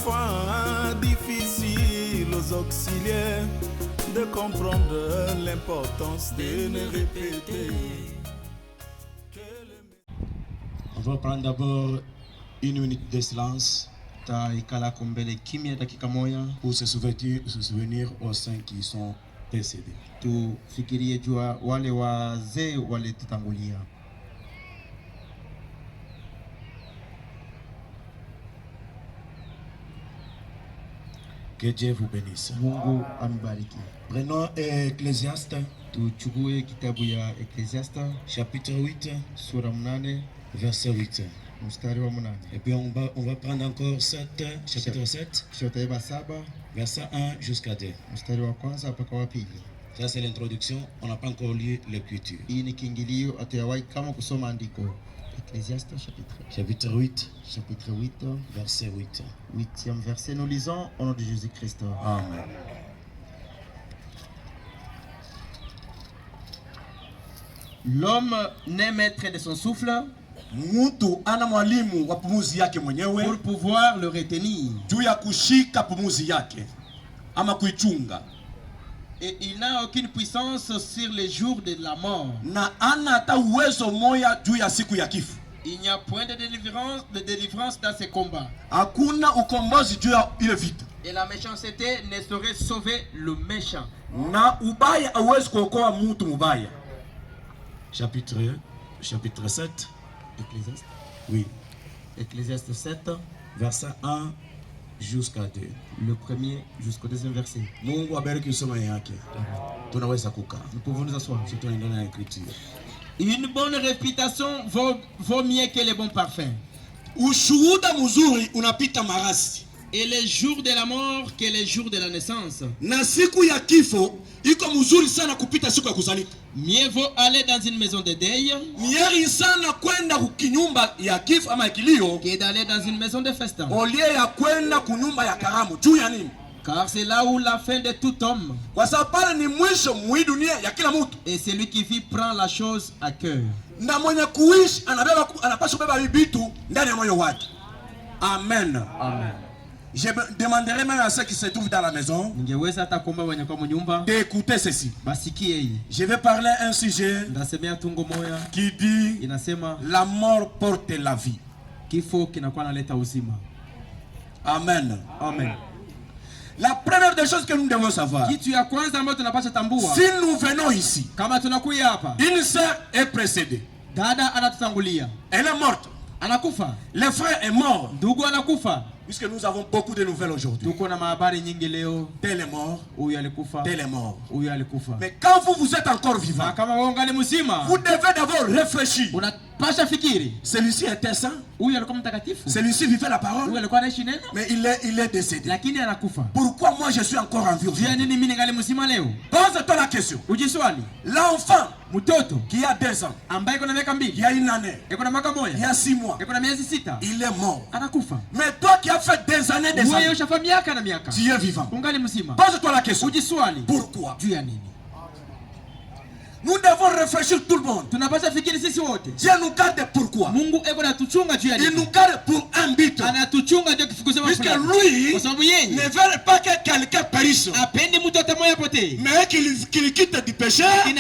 parfois difficile aux auxiliaires de comprendre l'importance de ne répéter. On va prendre d'abord une minute de silence pour se souvenir aux saints qui sont décédés. Que Dieu vous bénisse. Prenons Ecclésiaste, chapitre 8, verset 8. Et puis on va prendre encore chapitre 7, verset 1 jusqu'à 2. Ça c'est l'introduction, on n'a pas encore lu l'écriture. Ecclésiaste chapitre 8, verset 8. 8e verset, nous lisons au nom de Jésus-Christ. Amen. L'homme n'est maître de son souffle Mtu ana mwalimu wa pumuzi yake mwenyewe pour pouvoir le retenir. juu ya kushika pumuzi yake ama kuichunga. Et il n'a aucune puissance sur les jours de la mort. Na ana hata uwezo moya juu ya siku ya kifo. Il n'y a point de délivrance dans ces combats. Hakuna ukombozi juu ya ile vita. Et la méchanceté ne saurait sauver le méchant. Na ubaya hauwezi kuokoa mtu mubaya. Chapitre 7. Ecclésiaste. Oui. Ecclésiaste 7. Verset 1 jusqu'à 2. Le premier jusqu'au deuxième verset. Mungu abariki somo yake. Tunaweza kukaa. Nous pouvons nous asseoir. Sisi tunaendelea na écriture. Une bonne réputation vaut mieux que les bons parfums. Ushuhuda mzuri unapita marasi. Et les jours de la mort que les jours de la naissance. Na siku ya kifo iko mzuri sana kupita siku ya kuzalika. Mieux vaut aller dans une maison de deuil. Mieri sana kwenda kukinyumba ya kifo ama ya kilio Que d'aller dans une maison de festin. olie ya kwenda kunyumba ya karamu. Juu ya nini? Car c'est là où la fin de tout homme. Kwa sababu pale ni mwisho mwi dunia ya kila mtu. Et celui qui vit prend la chose à cœur. Na mwenye kuishi anapaswa kubeba vitu ndani ya moyo wake. Amen. Amen. Je demanderai même à ceux qui se trouvent dans la maison d'écouter ceci. Je vais parler un sujet qui dit la mort porte la vie. Amen. Amen. La première des choses que nous devons savoir, si nous venons ici, une sœur est précédée. Elle est morte. Le frère est mort. Puisque nous avons beaucoup de nouvelles aujourd'hui. Tel est mort. Tel est mort. Mais quand vous êtes encore vivant, vous devez d'abord réfléchir. Celui-ci était saint. Celui-ci vivait la parole. Mais il est décédé. Pourquoi moi je suis encore en vie aujourd'hui? Pose-toi la question. L'enfant qui a 2 ans, il y a 1 année, il y a 6 mois, il est mort. Mais toi qui as fait des années, tu es vivant. Pose-toi la question. Pourquoi? Nous devons réfléchir tout le monde. Dieu nous garde pourquoi? Il nous garde pour un but. Puisque lui ne veut pas que quelqu'un périsse, mais qu'il quitte du péché et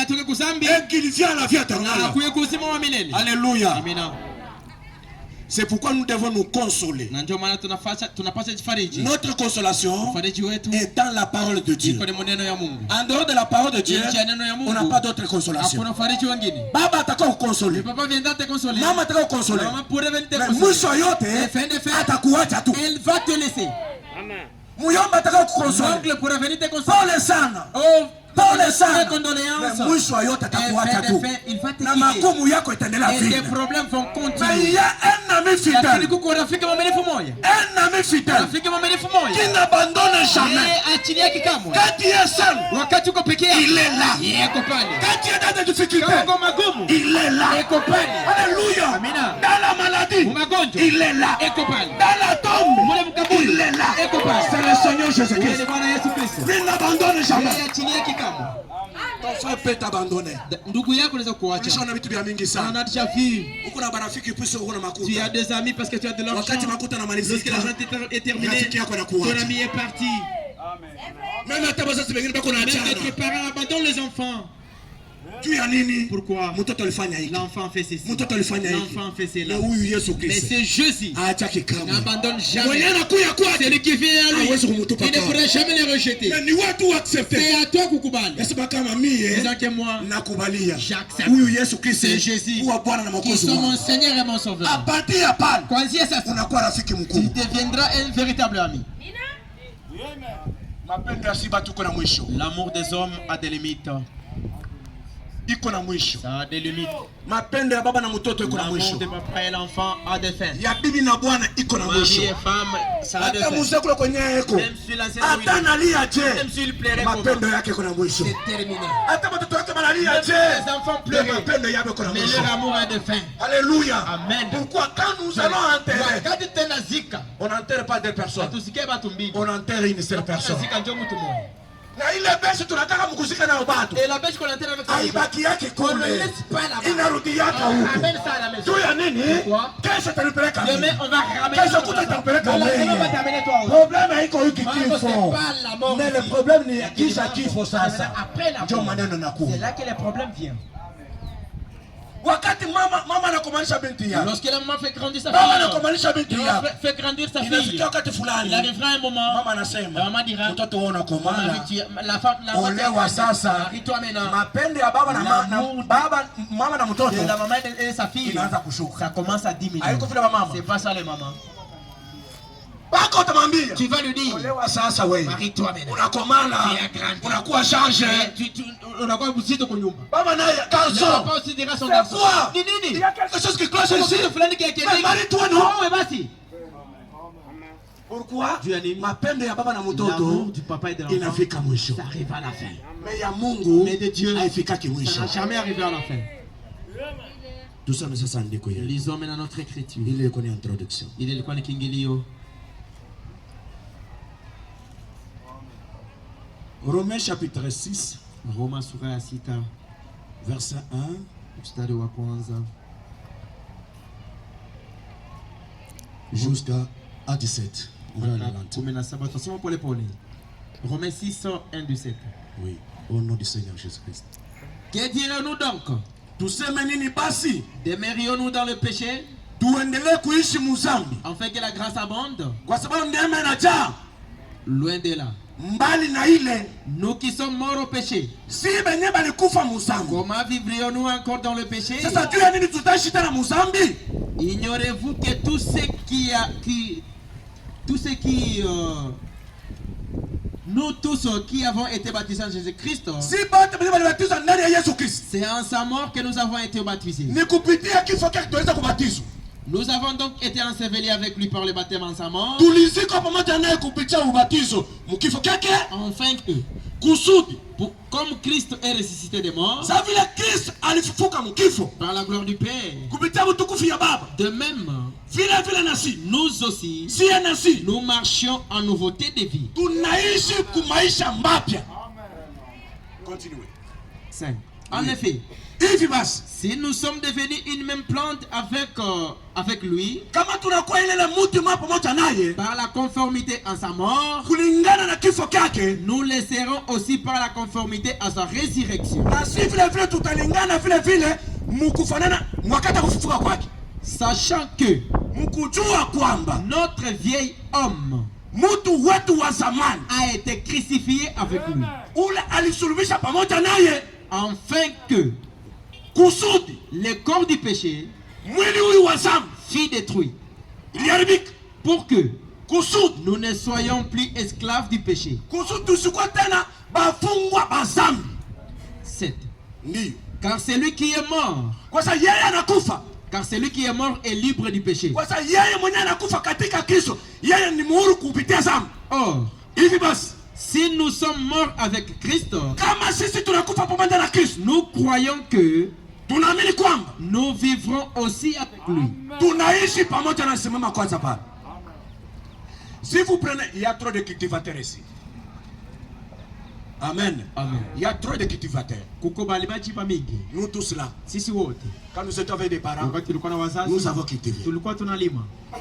qu'il vienne à la vie éternelle. Alléluia. C'est pourquoi nous devons nous consoler. Notre consolation est dans la parole de Dieu. En dehors de la parole de Dieu, on n'a pas d'autre consolation. Baba ataka kukonsoler. Mama ataka kukonsoler. Mais mwisho yote atakuacha tu. Elle va te laisser. Amen. Muyomba ataka kukonsoler. Pole sana. Pole sana. Mais mwisho yote atakuacha tu. Na magumu yako itaendelea vile. Mais il y a un ami fidèle. Un ami fidèle qui n'abandonne jamais. Quand tu es seul, il est là. Quand tu es dans des difficultés, il est là. Alléluia. Dans la maladie, il est là. Dans la tombe, il est là. C'est le Seigneur Jésus-Christ. Il n'abandonne jamais. binadamu. Ton frère peut t'abandonner. Ndugu yako anaweza kuacha. Unaona vitu vya mingi sana. On a déjà vu. Uko na marafiki puisque uko na makuta. Tu as des amis parce que tu as de l'argent. Wakati makuta na malizika. Lorsque l'argent est terminé, rafiki yako anakuacha. ton ami est parti. Même hata wazazi wengine bako na achana. Même tes parents abandonnent les enfants. Tu ya nini? Pourquoi? Mtoto alifanya hiki. L'enfant fait ceci. Mtoto alifanya hiki. L'enfant fait cela. Na huyu Yesu Mais Kristo. c'est Jésus. Acha kikao. N'abandonne jamais. Mwenye anakuya kwake. Celui qui vient à lui. Hawezi kumtupa Il ne kama. pourra jamais les rejeter. Na ni watu accepter. C'est à toi kukubali. Nasema kama mie. Disant que moi, Nakubalia. j'accepte. Huyu Yesu Kristo. C'est Jésus. Kuwa Bwana na Qui Mwokozi sont mon wangu. Seigneur et mon Sauveur. À partir ya pale. Kuanzia sasa, Unakuwa rafiki tu mkubwa. deviendras un véritable ami. Mapendo ya si batu iko na mwisho. L'amour des hommes a des limites. Iko na mwisho. Ça a des limites. Mapendo ya baba na mtoto iko na L'amour mwisho. de papa et l'enfant a des fins. Ya bibi na bwana iko na Mari mwisho. et femme, ça a des Hata fins. Musa kule kwenye eko. Même si l'ancien Hata nalia je. même s'il plairait comment, Mapendo yake iko na mwisho. c'est terminé. Hata watoto wake wanalia Même si je. les enfants pleuraient, Mapendo yake iko na mais mwisho. leur amour a des fins. Alléluia. Amen. Pourquoi quand nous allons enterrer, Wakati tena zika, on n'enterre pas deux personnes. hatusikie batu mbili. On enterre une seule personne. Zika ndio mtu mmoja. Na ile besi tunataka mkuzika na watu. Et la pêche qu'on enterre avec Haibaki yake on ne kule. laisse pas là-bas. Inarudi yake On huko. ramène ça à la maison. Juu ya nini? Pourquoi? Kesho tanipeleka Demain, mimi. on va ramener Kesho ça. kuta itakupeleka On va wewe. t'amener toi aussi. Problème haiko hiki Mambo kifo. c'est pas la mort Mais le ici. problème ni kisha kifo sasa. Après la Ndio mort, maneno nakuwa. c'est là que les problèmes viennent. Wakati mama anakomalisha binti yake. Lorsque la maman fait grandir sa Mama fille, anakomalisha binti elle yake. fait grandir sa fille. Inafikia wakati Il fulani. arrivera un moment, Mama la anasema, maman dira, mtoto wao maman, unakomala. la femme, Olewa sasa. marie-toi maintenant. Mapendo ya baba na mama na mtoto Et la maman et sa fille, inaanza kushuka. ça commence à diminuer. Haiko vile mama. C'est pas ça les mamans. Bako utamwambia. Tu vas lui dire, Olewa sasa wewe. marie-toi maintenant. Unakomala. Tu as grandi. Unakuwa charge. Unakuwa mzito kwa nyumba. Baba naye Le garçon. papa aussi dira son C'est garçon. quoi? Ni Il nini? y a quelque chose qui cloche Kuna ici. kitu fulani kile Mais marie-toi non? wewe basi. Pourquoi? Juu ya nini? Mapendo ya baba na L'amour mtoto du papa et de l'enfant, inafika mwisho. ça arrive à la fin. Mais ya Mungu Mais de Dieu, haifikaki ça mwisho. n'a jamais arrivé à la fin. Tusome sasa andiko hili. Lisons maintenant notre écriture. Ile iko ni introduction. Ile ilikuwa ni kiingilio. Romains chapitre 6 Roma sura ya 6 verset 1 mstari wa kwanza jusqu'à 17. Ngoja nianze. 17. Tusome pole pole. Romains 6 1-17. Oui, au nom du Seigneur Jésus-Christ. Que dirons-nous donc? Tuseme nini basi? Demeurions-nous dans le péché Tuendelee kuishi muzambi afin que la grâce abonde? kwa sababu neema inajaa. Loin de là. Mbali na ile, Nous qui sommes morts au péché, si benye balikufa muzambi. comment vivrions-nous encore dans le péché? Sasa juu ya nini tutaishi tena muzambi? Ignorez-vous que tout ce nous tous qui avons été baptisés en Jésus-Christ, Si bote benye balibatizwa ndani ya Yesu Kristo, c'est en sa mort que nous avons été baptisés. ni kupitia kifo chake tuweza kubatizwa. Nous avons donc été ensevelis avec lui par le baptême en sa mort, Tulizikwa pamoja naye kupitia ubatizo mkifo chake, afin que, kusudi comme Christ est ressuscité des morts, sa vile Kristo alifufuka mkifo par la gloire du Père, kupitia utukufu ya Baba, de même, vile nasi nous aussi, sie nasi nous marchions en nouveauté de vie. tunaishi kumaisha mapya. Continue. 5. En effet, Hivi basi, si nous sommes devenus une même plante avec lui, kama tunakuwa ile mtu mmoja pamoja naye par la conformité en sa mort, kulingana na kifo chake, nous le serons aussi par la conformité à sa résurrection. na si vile tutalingana vile mkufanana wakati kufufuka kwake, Sachant que mkujua kwamba notre vieil homme mtu wetu wa zamani a été crucifié avec lui, ule alisulubisha pamoja naye, afin que kusudi le corps du péché mwili huyu wa zambi fût détruit, iliharibika, pour que kusudi nous ne soyons plus esclaves du péché. kusudi tusikuwa tena bafungwa ba zambi. 7. Ndiyo, Car celui qui est mort, kwa sababu yeye anakufa, car celui qui est mort est libre du péché. kwa sababu yeye mwenyewe anakufa katika Kristo, yeye ni muhuru kupitia zambi. Or, Hivi basi, si nous sommes morts avec Christ, kama sisi tunakufa pamoja na Kristo, nous croyons que tunaamini kwamba nous vivrons aussi avec lui. tunaishi pamoja na. Simama kwanza pale. Si vous prenez, il y a trop de cultivateurs ici. Amen. Amen. Il y a trop de cultivateurs. Nous tous là. Quand nous étions avec des parents, nous avons cultivé.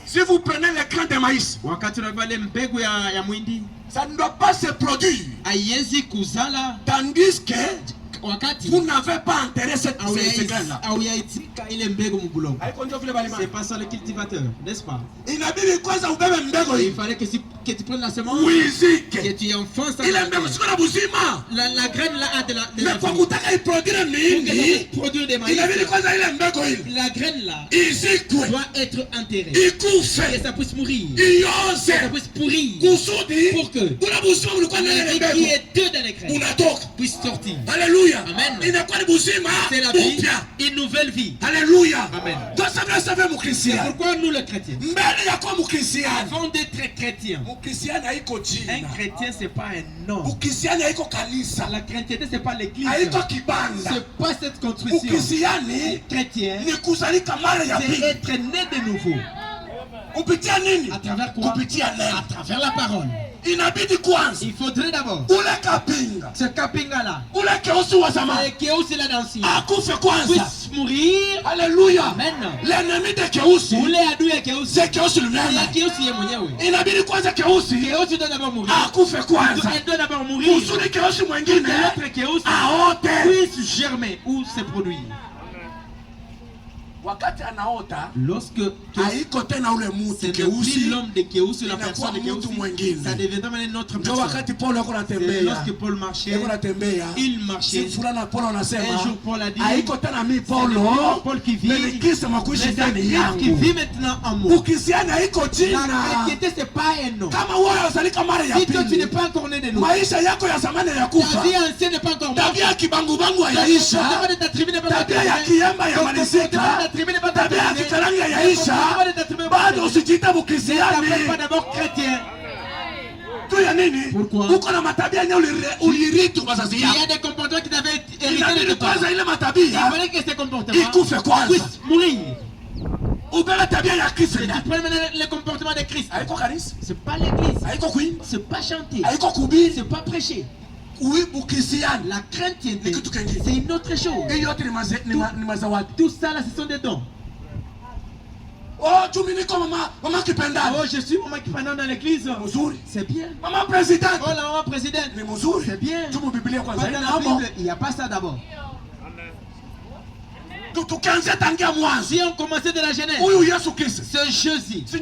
Si vous prenez les grains de maïs, ça ne doit pas se produire. Tandis que vous n'avez pas intérêt cette grain-là. C'est pas ça le cultivateur, n'est-ce pas? Il fallait que tu prennes la semence, que tu enfonces la graine là a de la vie. Produire des maïs. La graine là doit être enterrée. Et ça puisse mourir. Ça puisse pourrir. Pour que qui est deux dans les graines puisse sortir. Alléluia. Amen. C'est la vie, une nouvelle vie. Alléluia. Amen. C'est pourquoi nous les chrétiens, avant d'être chrétiens, un chrétien c'est pas un nom. La chrétienté c'est pas l'église. C'est pas cette construction. Chrétien c'est être né de nouveau. À travers quoi? À travers la parole. Il faudrait d'abord ce kapinga là, qui est aussi là d'ancien, puisse mourir. Alléluia. Amen. L'ennemi de Keusi, c'est Keusi lui-même. Keusi doit d'abord mourir. Elle doit d'abord mourir. L'autre Keusi puisse germer ou se produire. Lorsque c'est plus l'homme de Keusi, la personne de Keusi, ça devient une autre personne. C'est lorsque Paul marchait, il marchait. Un jour Paul a dit, Paul qui vit, mais Christ qui vit maintenant en moi. La chrétienté c'est pas un nom. Si toi tu n'es pas encore né de nous, ta vie ancienne n'est pas encore morte. Ta de ta tribu n'est pas encore pas d'abord chrétien. Pourquoi? Il y a des comportements qui t'avaient hérité de toi. Il fallait que ces comportements puissent mourir. Tu prends les comportements de Christ. C'est pas l'église. C'est pas chanter. C'est pas prêcher. La chrétienté, c'est une autre chose. Tout ça là, ce sont des dons. Oh, je suis maman qui pendant dans l'église. C'est bien. Maman présidente. Oh, la maman présidente. C'est bien. Dans la Bible, il n'y a pas ça d'abord. Si on commençait de la jeunesse, c'est Jésus. Celui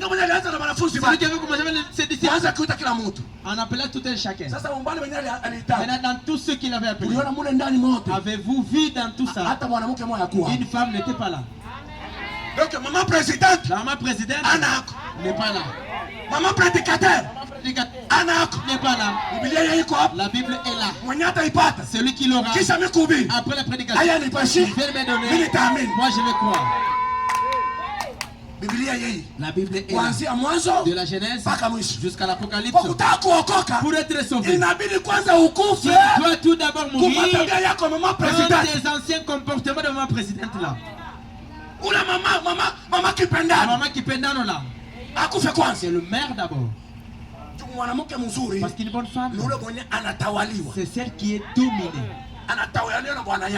qui avait commencé avec ses disciples, on appelait tout un chacun. Maintenant, dans tout ce qu'il avait appelé, avez-vous vu dans tout ça? Une femme n'était pas là. Donc, maman présidente, la maman présidente n'est pas là. Maman prédicateur n'est pas là. La Bible est là. Celui qui l'aura après la prédication, il vient me donner. Moi je vais croire. La Bible est là. De la Genèse jusqu'à l'Apocalypse. Pour être sauvé, tu dois tout d'abord mourir dans tes anciens comportements de maman présidente là. Ou la maman qui pendant là. C'est le maire d'abord. Parce qu'une bonne femme, c'est celle qui est dominée.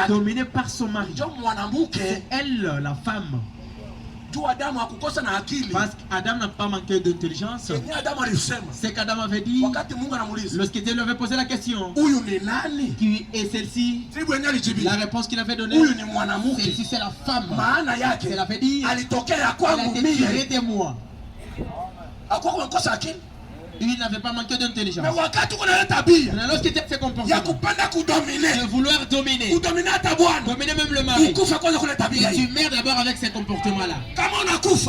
Dominée par son mari. C'est elle la femme. Parce qu'Adam n'a pas manqué d'intelligence. C'est qu'Adam avait dit, lorsque Dieu lui avait posé la question, qui est celle-ci, la réponse qu'il avait donnée, celle-ci c'est la femme. Elle avait dit, elle a été tirée de moi. Il n'avait pas manqué d'intelligence. Mais lorsqu'il était fait comportement de vouloir dominer, dominer même le mari, tu meurs d'abord avec ces comportements-là.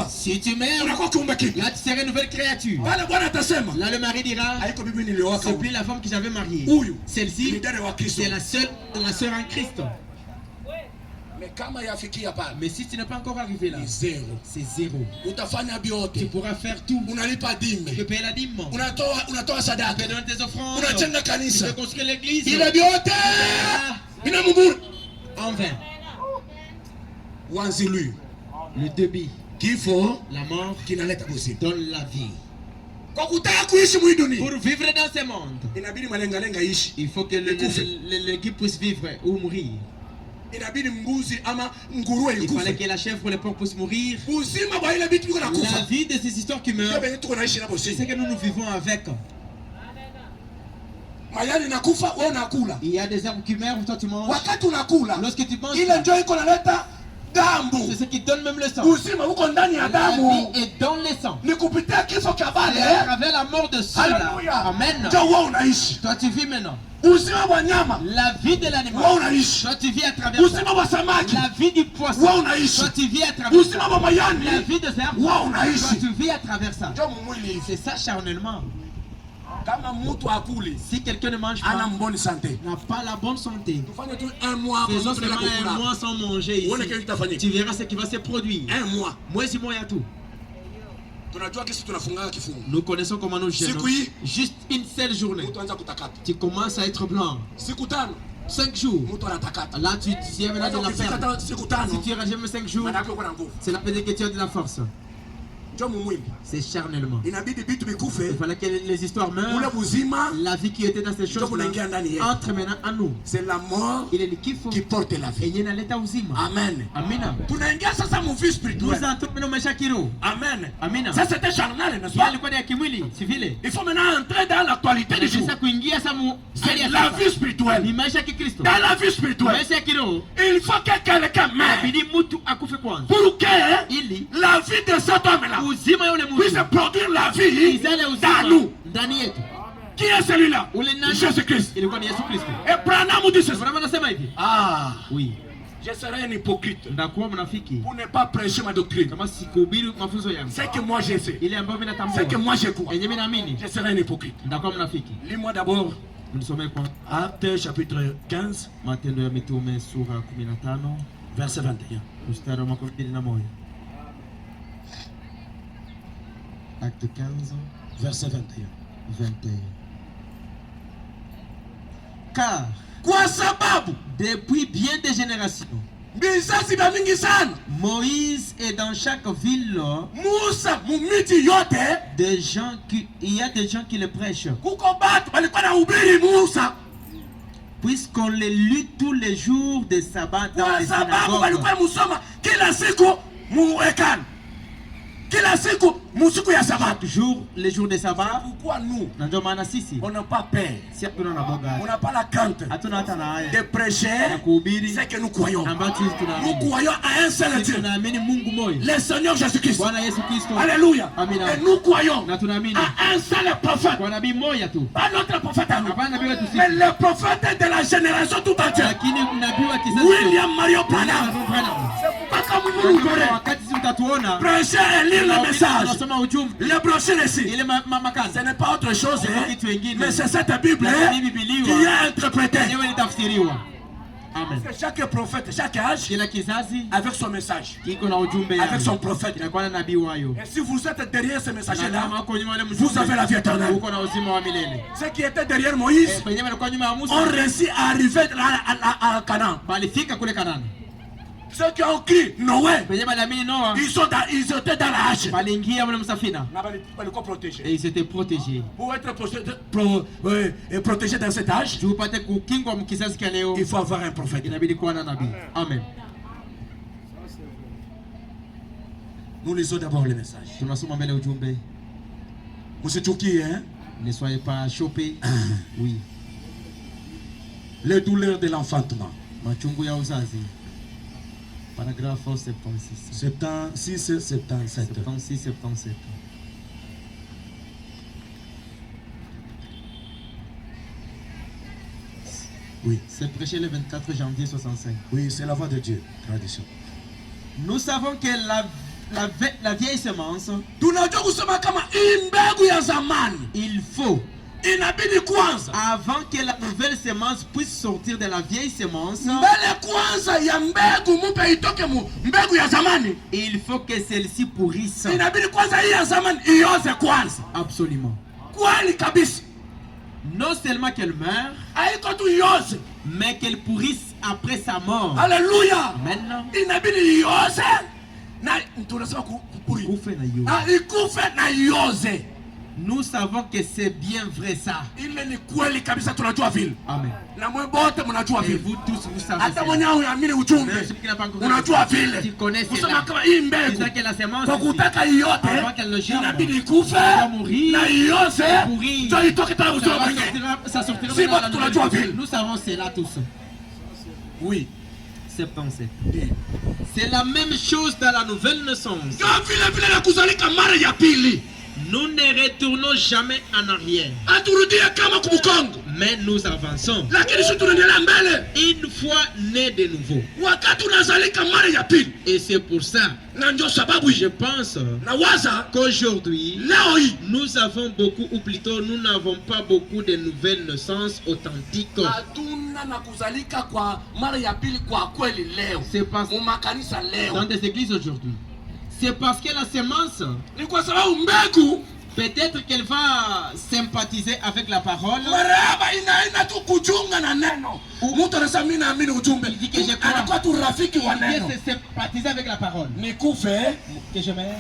Si tu meurs, là tu serais une nouvelle créature. Là le mari dira, c'est plus la femme que j'avais mariée. Celle-ci, c'est la sœur en Christ. Mais si tu n'es pas encore arrivé là, c'est zéro. Tu pourras faire tout. Tu peux payer la dîme. Tu peux donner tes offrandes. Tu peux construire l'église. En vain. Le débit. La mort donne la vie. Pour vivre dans ce monde, il faut que l'équipe puisse vivre ou mourir. Il fallait que la chèvre ou le porc puissent mourir. La vie de ces histoires qui meurent, c'est ce que nous vivons avec. Il y a des arbres qui meurent, toi tu manges. Lorsque tu manges, c'est ce qui donne même le sang. La vie est dans le sang. C'est à travers la mort de ceux-là. Amen. Toi tu vis maintenant. La vie de l'animal. Toi tu vis à travers ça. La vie du poisson. Toi tu vis à travers ça. La vie de l'herbe. Toi tu vis à travers ça. C'est ça charnellement. Si quelqu'un ne mange pas, n'a pas la bonne santé, faisons seulement un mois sans manger ici. Tu verras ce qui va se produire. Un mois. Moi, c'est moi, il y a tout. Nous connaissons comment nous gérons. Juste une seule journée, tu commences à être blanc. 5 jours. Là, tu es maintenant de la perte. Si tu iras jamais 5 jours, c'est la peine que tu as de la force. C'est charnellement. Il fallait que les histoires meurent. La vie qui était dans ces choses entre maintenant à nous. C'est la mort qui porte la vie. Amen. Amen. Nous entrons maintenant. Amen. Amen. Ça c'était charnel, n'est-ce pas? Il faut maintenant entrer dans l'actualité du jour. C'est la vie spirituelle. Dans la vie spirituelle, il faut que quelqu'un meure pour que la vie de cet homme-là puisse produire la vie dans nous. Qui est celui-là? Jésus-Christ. Et Branham dit ceci. Ah oui. Je serai un hypocrite pour ne pas prêcher ma doctrine. C'est que moi je sais. C'est que moi je crois. Je serai un hypocrite. Lis-moi d'abord Actes chapitre 15 verset 21. Acte 15, verset 21. Car, depuis bien des générations, Moïse est dans chaque ville. Il y a des gens qui le prêchent. Puisqu'on les lit tous les jours de sabbat dans les synagogues. Chaque jour, les jours de sabbat. Pourquoi nous, on n'a pas peur, on n'a pas la crainte de prêcher ce que nous croyons. Nous croyons à un seul Dieu, le Seigneur Jésus-Christ. Alléluia. Et nous croyons à un seul prophète. Pas notre prophète à nous, mais le prophète de la génération tout entière, William Mario Branham. C'est pourquoi comme nous verrons prêcher et lire le message, le brochure ici. Ce n'est pas autre chose, mais c'est cette Bible qui est interprétée. Amen. Parce que chaque prophète, chaque âge, avec son message, avec son prophète. Et si vous êtes derrière ce message-là, vous avez la vie éternelle. Ceux qui étaient derrière Moïse ont réussi à arriver à Canaan. Ceux qui ont crié Noé, ils étaient dans la hache. Et ils étaient protégés. Pour être protégé dans cette hache, il faut avoir un prophète. Amen. Nous lisons d'abord le message. Monsieur Tchouki, hein? Ne soyez pas chopés. Oui. Les douleurs de l'enfantement. Paragraphe 76. 76-77. Oui. C'est prêché le 24 janvier 65. Oui, c'est la voix de Dieu. Tradition. Nous savons que la vieille semence, il faut, avant que la nouvelle semence puisse sortir de la vieille semence, il faut que celle-ci pourrisse. Absolument. Non seulement qu'elle meure, mais qu'elle pourrisse après sa mort. Alléluia. Maintenant, Nous savons que c'est bien vrai ça. Ile ni kweli kabisa tunajua vile. Amen. Na mwe bote mnajua vile. Et vous tous vous savez. Hata mwenye unaamini ujumbe. Unajua vile. Tu connais cela. Usema kama hii mbegu. C'est que la semence. Kwa kutaka yote. Inabidi ikufe. Na iose. Ndio itoke tena uzima mwingine. Ça sortira. Si bote tunajua vile. Nous savons cela tous. Oui. 77. C'est la même chose dans la nouvelle naissance. Kama vile vile na kuzalika mara ya pili. Nous ne retournons jamais en arrière. Mais nous avançons. Une fois nés de nouveau. Et c'est pour ça, je pense qu'aujourd'hui, nous avons beaucoup, ou plutôt nous n'avons pas beaucoup de nouvelles naissances authentiques. C'est parce que dans des églises aujourd'hui, c'est parce que la semence, peut-être qu'elle va sympathiser avec la parole. Il dit que je crois. Il dit se sympathiser avec la parole. Que je mets.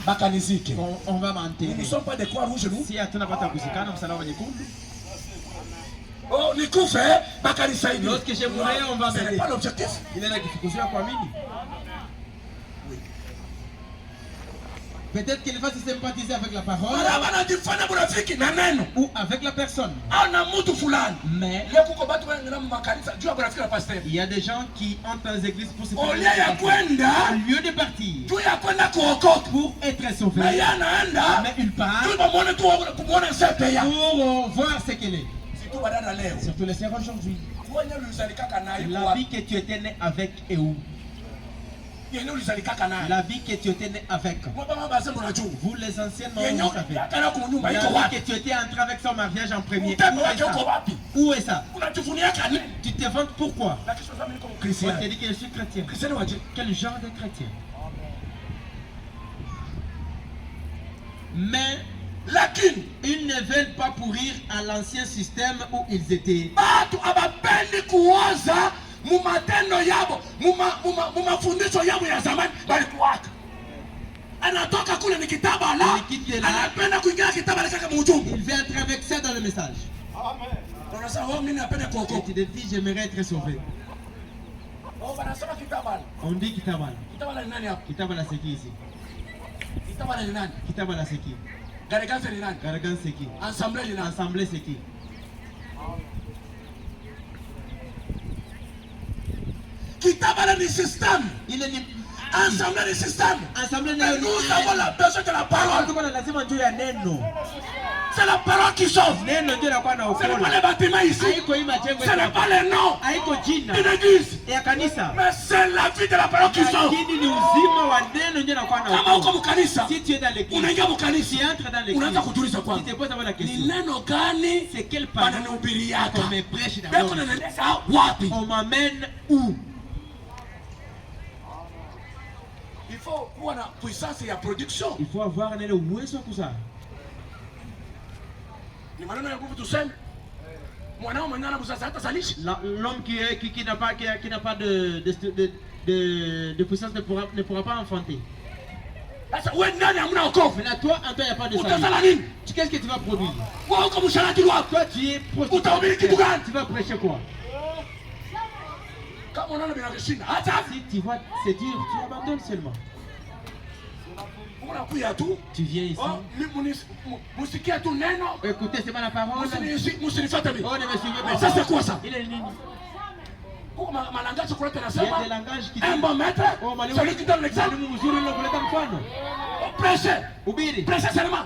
On va mentir. Nous ne sommes pas des croix rouges, nous. Si atuna pata kusikana msalaba nyekundu. Oh, nikufe bakanisaidie. Lorsque je mourrai, on va m'aider. C'est pas l'objectif. Il est là qui fait quoi mini. Peut-être qu'il va se sympathiser avec la parole ou avec la personne. Mais il y a des gens qui entrent dans les églises pour se faire au lieu de partir pour être sauvé. Mais il part pour voir ce qu'elle est. Surtout les sœurs aujourd'hui. La vie que tu étais né avec et où? La vie que tu étais né avec. Vous les anciens, vous savez. La vie que tu étais entré avec son mariage en premier. Où est ça? Tu te vantes pourquoi? On te dit que je suis chrétien. Quel genre de chrétien? Mais ils ne veulent pas pourrir à l'ancien système où ils étaient. Mumatendo yabo, mumafundisho yabo ya zamani balikuwaka. Anatoka kule ni kitaba la, anapenda kuingia kitaba la kaka mujumbe. Il veut entrer avec ça dans le message. Amen. On ça oh mimi napenda kuokoka. Tu te dis j'aimerais être sauvé. Oh banasema kitaba. On dit kitaba. Kitaba ni nani hapo? Kitaba la seki ici. Kitaba ni nani? Kitaba la seki. Garaganse ni nani? Garaganse seki. Ensemble ni nani? Ensemble seki. Kitaba le système. Il est ensemble le système. Ensemble nous avons la besoin de la parole. C'est la parole qui sauve. Ce n'est pas les bâtiments ici. Ce n'est pas les noms. Une église. Mais c'est la vie de la parole qui sauve. Si tu es dans l'église, tu entres dans l'église, tu te poses la question. C'est quelle parole qu'on me prêche d'abord? On m'amène où? Il faut avoir puissance et production. Il faut avoir un uwezo kuza. L'homme qui n'a pas de puissance ne pourra pas enfanter. Mais là, toi, en toi, il n'y a pas de salut. Qu'est-ce que tu vas produire? Toi, tu es prostitué. Tu vas prêcher quoi? Si tu vois, c'est dur, tu abandonnes seulement. Tu viens ici. Écoutez, c'est pas la parole. Oh, ne me suivez pas. Ça, c'est quoi ça? Il est nini? Il y a des langages qui un bon maître, celui qui donne l'exemple. Prêchez. Prêchez seulement.